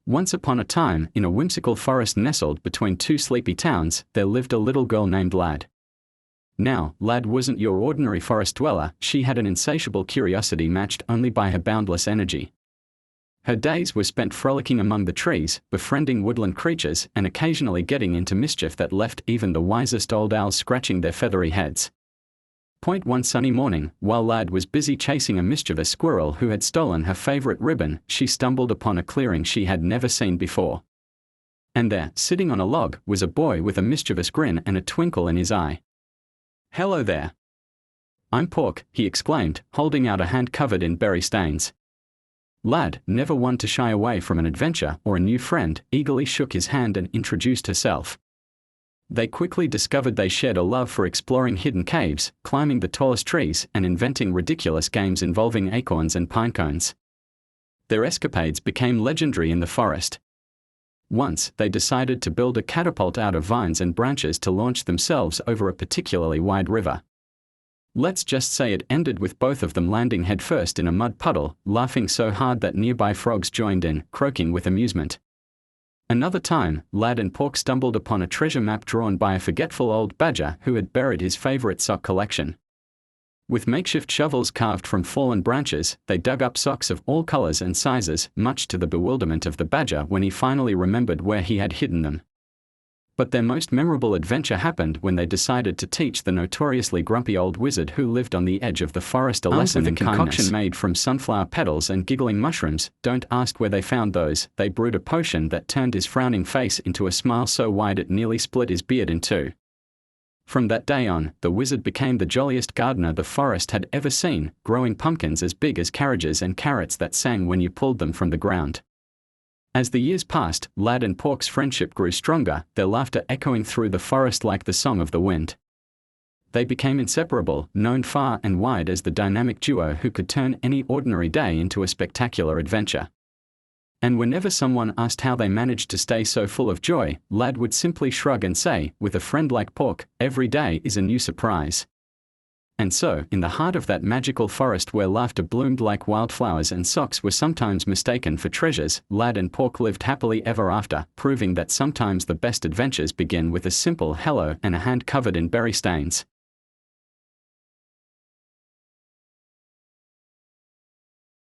Once upon a time, in a whimsical forest nestled between two sleepy towns, there lived a little girl named Lad. Now, Lad wasn't your ordinary forest dweller. She had an insatiable curiosity matched only by her boundless energy. Her days were spent frolicking among the trees, befriending woodland creatures, and occasionally getting into mischief that left even the wisest old owls scratching their feathery heads. One sunny morning, while Lad was busy chasing a mischievous squirrel who had stolen her favorite ribbon, she stumbled upon a clearing she had never seen before. And there, sitting on a log, was a boy with a mischievous grin and a twinkle in his eye. "Hello there. I'm Pork," he exclaimed, holding out a hand covered in berry stains. Lad, never one to shy away from an adventure or a new friend, eagerly shook his hand and introduced herself. They quickly discovered they shared a love for exploring hidden caves, climbing the tallest trees, and inventing ridiculous games involving acorns and pine cones. Their escapades became legendary in the forest. Once, they decided to build a catapult out of vines and branches to launch themselves over a particularly wide river. Let's just say it ended with both of them landing headfirst in a mud puddle, laughing so hard that nearby frogs joined in, croaking with amusement. Another time, Lad and Pork stumbled upon a treasure map drawn by a forgetful old badger who had buried his favorite sock collection. With makeshift shovels carved from fallen branches, they dug up socks of all colors and sizes, much to the bewilderment of the badger when he finally remembered where he had hidden them. But their most memorable adventure happened when they decided to teach the notoriously grumpy old wizard who lived on the edge of the forest a lesson in kindness. Concoction made from sunflower petals and giggling mushrooms. Don't ask where they found those. They brewed a potion that turned his frowning face into a smile so wide it nearly split his beard in two. From that day on, the wizard became the jolliest gardener the forest had ever seen, growing pumpkins as big as carriages and carrots that sang when you pulled them from the ground. As the years passed, Lad and Pork's friendship grew stronger, their laughter echoing through the forest like the song of the wind. They became inseparable, known far and wide as the dynamic duo who could turn any ordinary day into a spectacular adventure. And whenever someone asked how they managed to stay so full of joy, Lad would simply shrug and say, "With a friend like Pork, every day is a new surprise." And so, in the heart of that magical forest where laughter bloomed like wildflowers and socks were sometimes mistaken for treasures, Lad and Pork lived happily ever after, proving that sometimes the best adventures begin with a simple hello and a hand covered in berry stains.